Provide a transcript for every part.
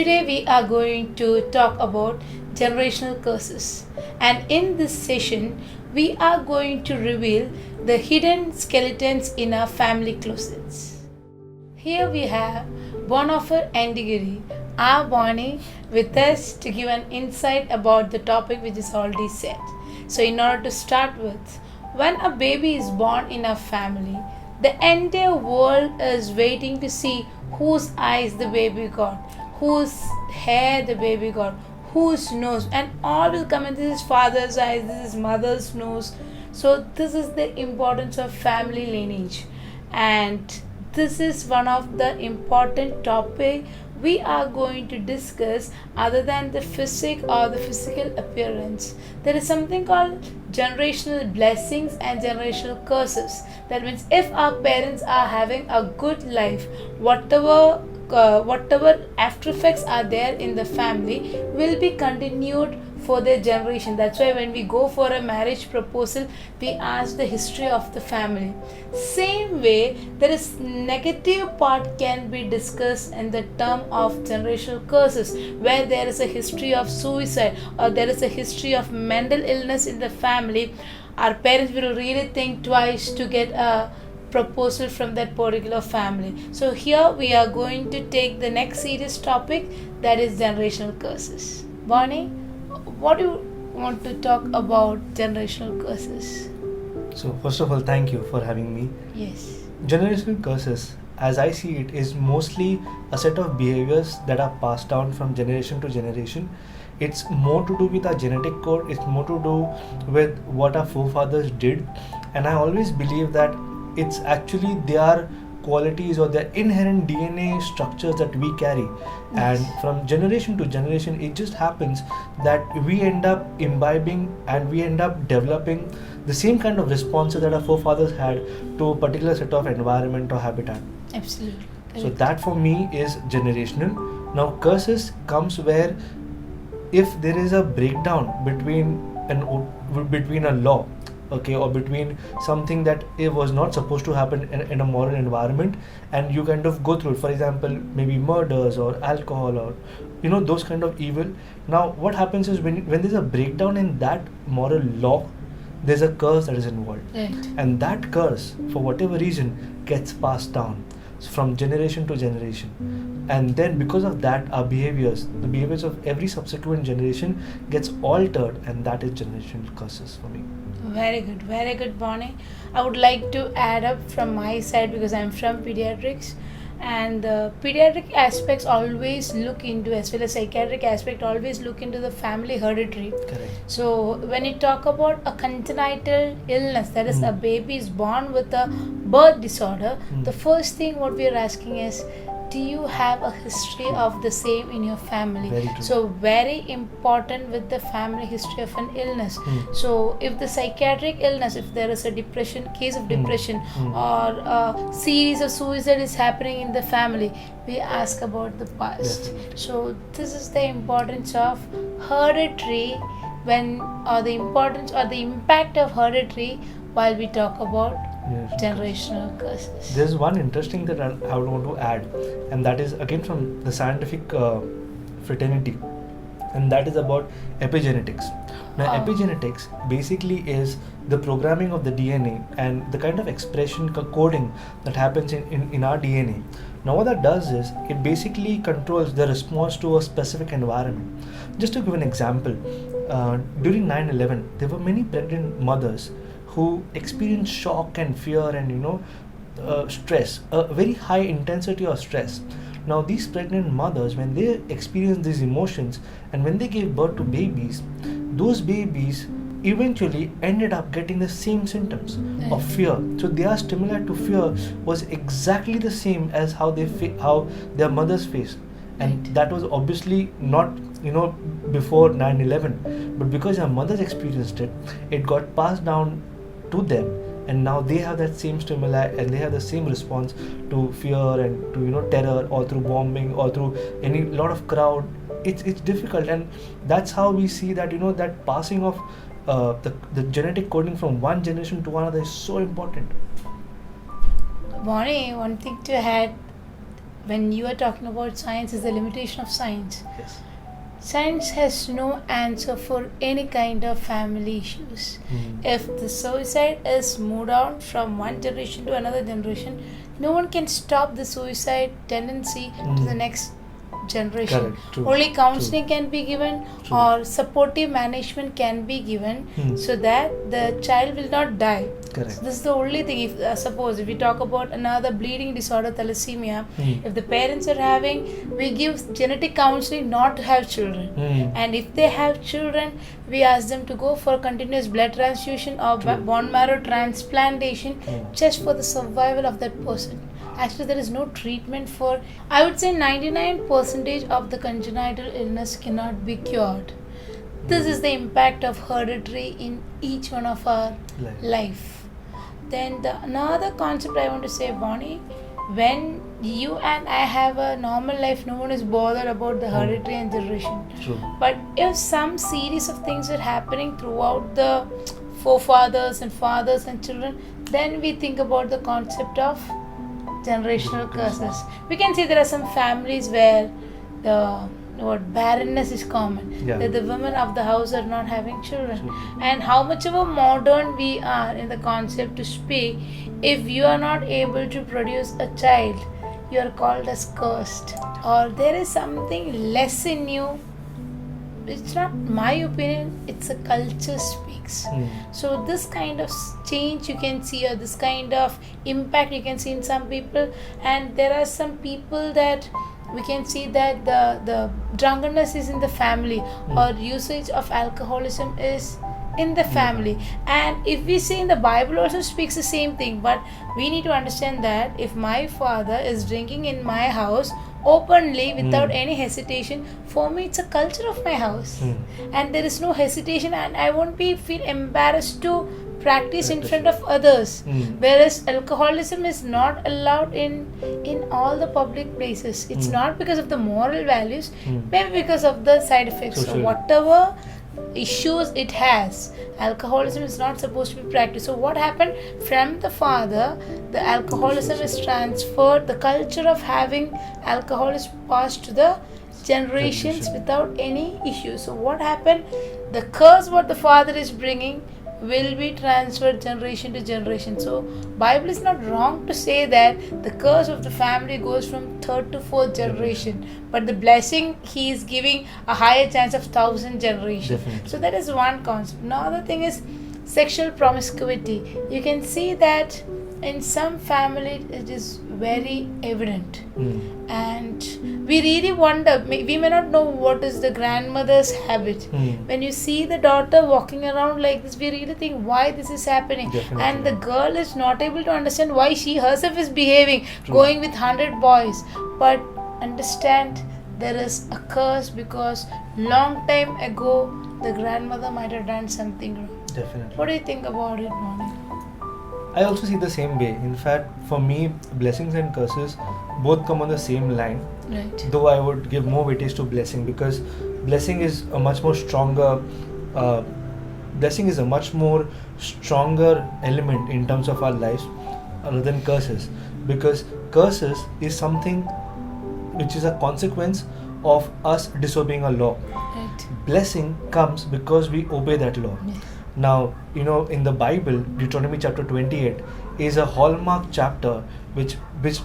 Today we are going to talk about generational curses, and in this session we are going to reveal the hidden skeletons in our family closets. Here we have one of our Andigiri, our Bonnie, with us to give an insight about the topic which is already set. So in order to start with, when a baby is born in a family, the entire world is waiting to see whose eyes the baby got, whose hair the baby got, whose nose, and all will come in. This is father's eyes, this is mother's nose. So this is the importance of family lineage, and this is one of the important topic we are going to discuss. Other than the physic or the physical appearance, there is something called generational blessings and generational curses. That means if our parents are having a good life, whatever after effects are there in the family will be continued for their generation. That's why when we go for a marriage proposal, we ask the history of the family. Same way, there is negative part can be discussed in the term of generational curses, where there is a history of suicide or there is a history of mental illness in the family. Our parents will really think twice to get a proposal from that particular family. So here we are going to take the next serious topic, that is generational curses. Bonnie, what do you want to talk about generational curses? So first of all, thank you for having me. Yes. Generational curses, as I see it, is mostly a set of behaviors that are passed down from generation to generation. It's more to do with our genetic code, it's more to do with what our forefathers did, and I always believe that it's actually their qualities or their inherent DNA structures that we carry. Yes. And from generation to generation, it just happens that we end up imbibing and we end up developing the same kind of responses that our forefathers had to a particular set of environment or habitat. Absolutely. So Correct. that for me is generational. Now curses comes where if there is a breakdown between a law, okay, or between something that it was not supposed to happen in a moral environment, and you kind of go through it, for example, maybe murders or alcohol or those kind of evil. Now what happens is when there's a breakdown in that moral law, there's a curse that is involved. Right. And that curse, for whatever reason, gets passed down from generation to generation, and then because of that the behaviors of every subsequent generation gets altered, and that is generational curses for me. Very good, Bonnie. I would like to add up from my side, because I'm from pediatrics, and the pediatric aspects always look into, as well as psychiatric aspect, always look into the family hereditary. Correct. So when you talk about a congenital illness, that is a baby is born with a birth disorder, the first thing what we are asking is, do you have a history of the same in your family? Very true. So very important with the family history of an illness. So if the psychiatric illness, if there is a case of depression or a series of suicide is happening in the family, we ask about the past. Definitely. So this is the importance of hereditary the importance or the impact of hereditary while we talk about generational curses. There's one interesting that I would want to add, and that is again from the scientific fraternity, and that is about epigenetics. Now epigenetics basically is the programming of the DNA and the kind of expression coding that happens in our DNA. Now what that does is it basically controls the response to a specific environment. Just to give an example, during 9/11 there were many pregnant mothers who experienced shock and fear and stress, a very high intensity of stress. Now these pregnant mothers, when they experience these emotions and when they gave birth to babies, those babies eventually ended up getting the same symptoms of fear. So their stimuli to fear was exactly the same as how their mothers faced, and that was obviously not before 9/11, but because their mothers experienced it, it got passed down to them, and now they have that same stimuli and they have the same response to fear and to terror, or through bombing or through any lot of crowd. It's difficult, and that's how we see that that passing of the genetic coding from one generation to another is so important. Bonnie, one thing to add, when you are talking about science, is the limitation of science. Yes. Science has no answer for any kind of family issues. If the suicide is moved on from one generation to another generation, no one can stop the suicide tendency to the next generation. Correct. True. Only counseling can be given, True. or supportive management can be given, so that the child will not die. Correct. So this is the only thing. If suppose if we talk about another bleeding disorder, thalassemia, if the parents are having, we give genetic counseling not to have children. And if they have children, we ask them to go for continuous blood transfusion or bone marrow transplantation, just for the survival of that person. Actually, there is no treatment for, I would say 99% of the congenital illness cannot be cured. This is the impact of hereditary in each one of our life. Then another concept I want to say, Bonnie, when you and I have a normal life, no one is bothered about the hereditary and generation. True. But if some series of things are happening throughout the forefathers and fathers and children, then we think about the concept of generational curses. We can see there are some families where the barrenness is common, that the women of the house are not having children. And how much of a modern we are in the concept to speak, if you are not able to produce a child, you are called as cursed, or there is something less in you. It's not my opinion, it's a culture speaks. So this kind of change you can see, or this kind of impact you can see in some people. And there are some people that we can see that the drunkenness is in the family, or usage of alcoholism is in the family. And if we see in the Bible also speaks the same thing, but we need to understand that if my father is drinking in my house openly without any hesitation, for me it's a culture of my house, and there is no hesitation, and I won't feel embarrassed to practice in front of others. Whereas alcoholism is not allowed in all the public places. It's not because of the moral values, maybe because of the side effects. So whatever issues it has, alcoholism is not supposed to be practiced. So what happened from the father, the alcoholism is transferred, the culture of having alcohol is passed to the generations without any issues. So what happened, the curse what the father is bringing will be transferred generation to generation. So Bible is not wrong to say that the curse of the family goes from third to fourth generation, but the blessing he is giving a higher chance of 1,000 generations. Definitely. So that is one concept. Another thing is sexual promiscuity. You can see that in some families it is very evident, and we really wonder, we may not know what is the grandmother's habit. When you see the daughter walking around like this, we really think why this is happening. Definitely. And the girl is not able to understand why she herself is behaving, going with 100 boys. But understand, there is a curse because long time ago the grandmother might have done something wrong. Definitely. What do you think about it, Moni? I also see the same way. In fact, for me, blessings and curses both come on the same line. Right. Though I would give more weightage to blessing, because blessing is a much more stronger element in terms of our lives other than curses. Because curses is something which is a consequence of us disobeying a law. Right. Blessing comes because we obey that law. Yes. Now, in the Bible, Deuteronomy chapter 28 is a hallmark chapter which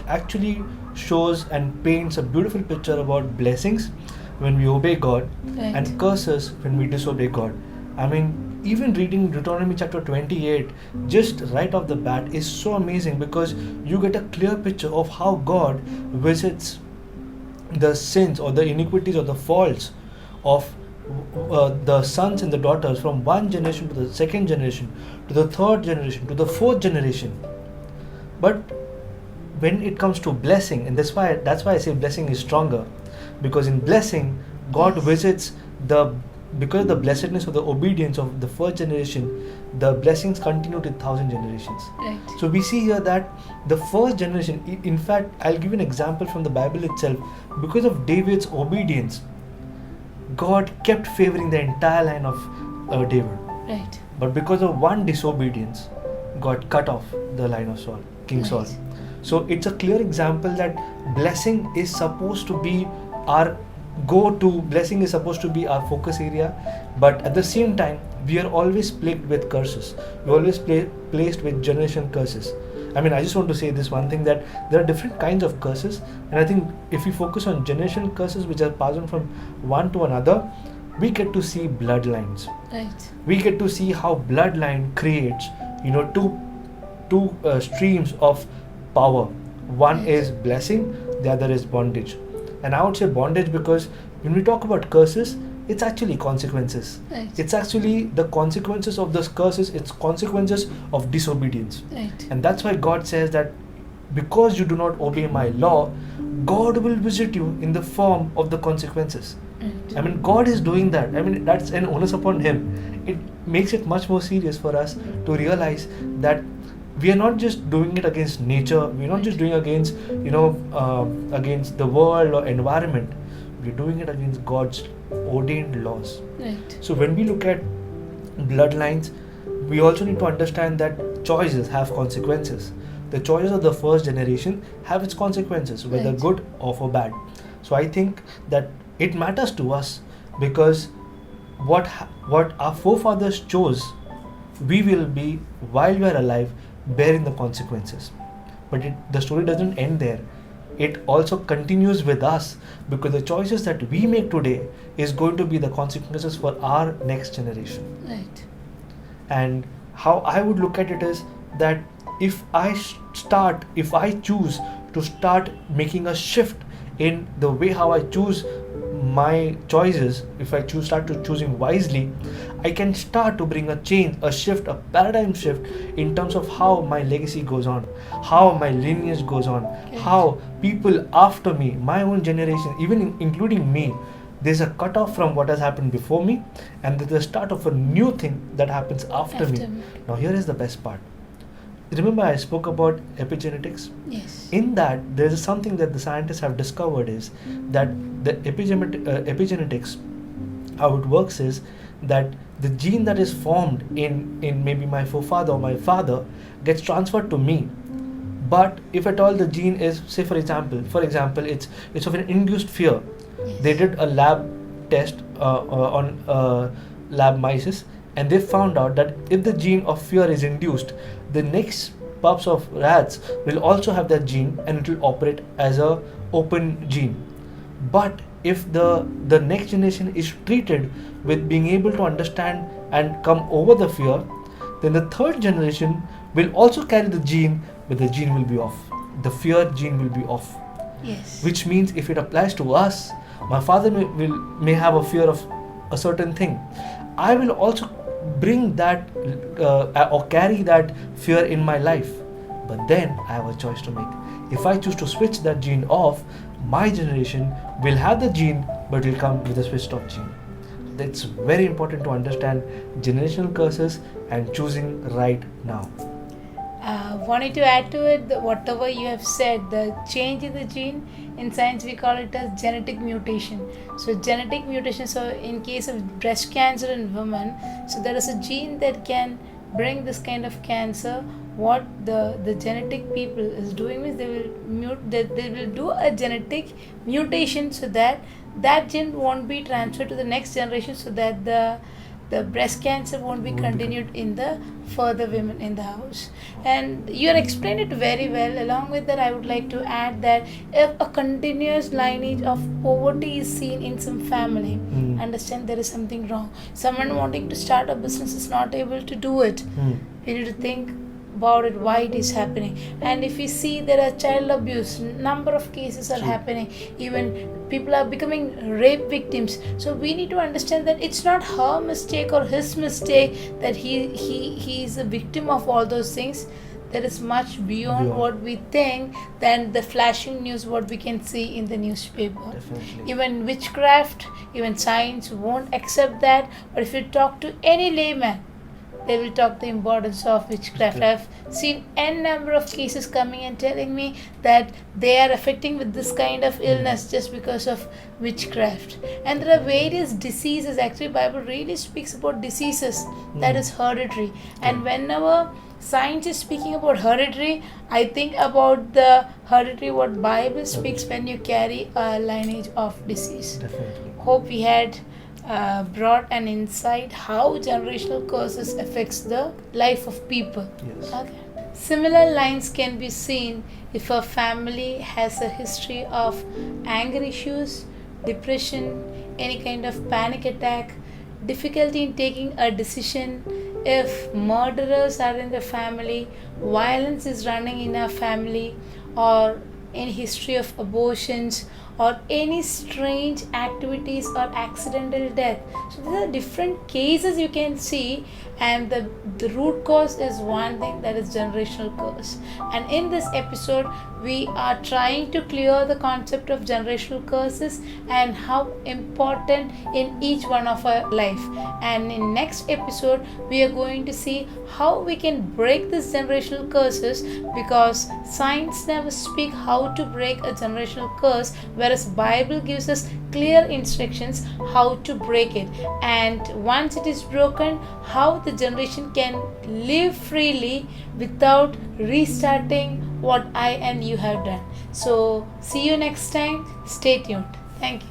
actually shows and paints a beautiful picture about blessings when we obey God, Right. and curses when we disobey God. I mean, even reading Deuteronomy chapter 28 just right off the bat is so amazing, because you get a clear picture of how God visits the sins or the iniquities or the faults of the sons and the daughters from one generation to the second generation, to the third generation, to the fourth generation. But when it comes to blessing, and that's why I say blessing is stronger, because in blessing God visits because of the blessedness of the obedience of the first generation, the blessings continue to 1,000 generations. Right. So we see here that the first generation, in fact, I'll give you an example from the Bible itself. Because of David's obedience, God kept favoring the entire line of David. Right. But because of one disobedience, God cut off the line of Saul, King Right. Saul. So it's a clear example that blessing is supposed to be our go-to, blessing is supposed to be our focus area, but at the same time, we are always plagued with curses. We're always placed with generational curses. I mean, I just want to say this one thing, that there are different kinds of curses, and I think if we focus on generational curses which are passed on from one to another, we get to see bloodlines. Right. We get to see how bloodline creates, two streams of power. One Right. is blessing, the other is bondage. And I would say bondage because when we talk about curses, it's actually consequences. Right. It's actually the consequences of those curses, it's consequences of disobedience. Right. And that's why God says that because you do not obey my law, God will visit you in the form of the consequences. Right. I mean, God is doing that. I mean, that's an onus upon Him. It makes it much more serious for us to realize that we are not just doing it against nature. We're not just doing against, against the world or environment. We're doing it against God's ordained laws. Right. So when we look at bloodlines, we also need to understand that choices have consequences. The choices of the first generation have its consequences, whether Right. good or for bad. So I think that it matters to us because what our forefathers chose, we will be, while we are alive, bearing the consequences. But the story doesn't end there. It also continues with us, because the choices that we make today is going to be the consequences for our next generation. Right. And how I would look at it is that if I choose to start making a shift in the way how I choose my choices, if I start to choosing wisely, I can start to bring a change, a shift, a paradigm shift in terms of how my legacy goes on, how my lineage goes on, how people after me, my own generation, even including me, there's a cutoff from what has happened before me, and there's the start of a new thing that happens after me. Now here is the best part. Remember I spoke about epigenetics? Yes. In that, there is something that the scientists have discovered is that the epigenetics, how it works is that the gene that is formed in maybe my forefather or my father gets transferred to me. But if at all the gene is, say for example, it's of an induced fear. Yes. They did a lab test on lab mice, and they found out that if the gene of fear is induced, the next pups of rats will also have that gene, and it will operate as a open gene. But if the next generation is treated with being able to understand and come over the fear, then the third generation will also carry the gene, but the gene will be off. The fear gene will be off. Yes. Which means if it applies to us, my father may have a fear of a certain thing. I will also bring that or carry that fear in my life. But then I have a choice to make. If I choose to switch that gene off, my generation will have the gene, but will come with a switched off gene. It's very important to understand generational curses and choosing right now. Wanted to add to it whatever you have said, the change in the gene, in science we call it as genetic mutation. So genetic mutation, so in case of breast cancer in women, so there is a gene that can bring this kind of cancer. What the genetic people is doing is they will do a genetic mutation so that gene won't be transferred to the next generation, so that the breast cancer won't be continued in the further women in the house. And you explained it very well. Along with that, I would like to add that if a continuous lineage of poverty is seen in some family, understand there is something wrong. Someone wanting to start a business is not able to do it. You need to think about it, why it is happening. And if we see there are child abuse, number of cases are happening, even people are becoming rape victims. So we need to understand that it's not her mistake or his mistake that he is a victim of all those things. There is much beyond what we think than the flashing news what we can see in the newspaper. Definitely. Even witchcraft, even science won't accept that. But if you talk to any layman, they will talk the importance of witchcraft. I've seen n number of cases coming and telling me that they are affecting with this kind of illness just because of witchcraft. And there are various diseases. Actually, Bible really speaks about diseases that is hereditary. And whenever science is speaking about hereditary, I think about the hereditary what Bible speaks when you carry a lineage of disease. Definitely. Hope we had brought an insight how generational curses affects the life of people. Yes. Okay. Similar lines can be seen if a family has a history of anger issues, depression, any kind of panic attack, difficulty in taking a decision, if murderers are in the family, violence is running in a family, or any history of abortions, or any strange activities or accidental death. So these are different cases you can see, and the root cause is one thing, that is generational curse. And in this episode we are trying to clear the concept of generational curses and how important in each one of our life. And in next episode we are going to see how we can break these generational curses, because science never speak how to break a generational curse, whereas Bible gives us clear instructions how to break it, and once it is broken, how the generation can live freely without restarting what I and you have done. So see you next time. Stay tuned. Thank you.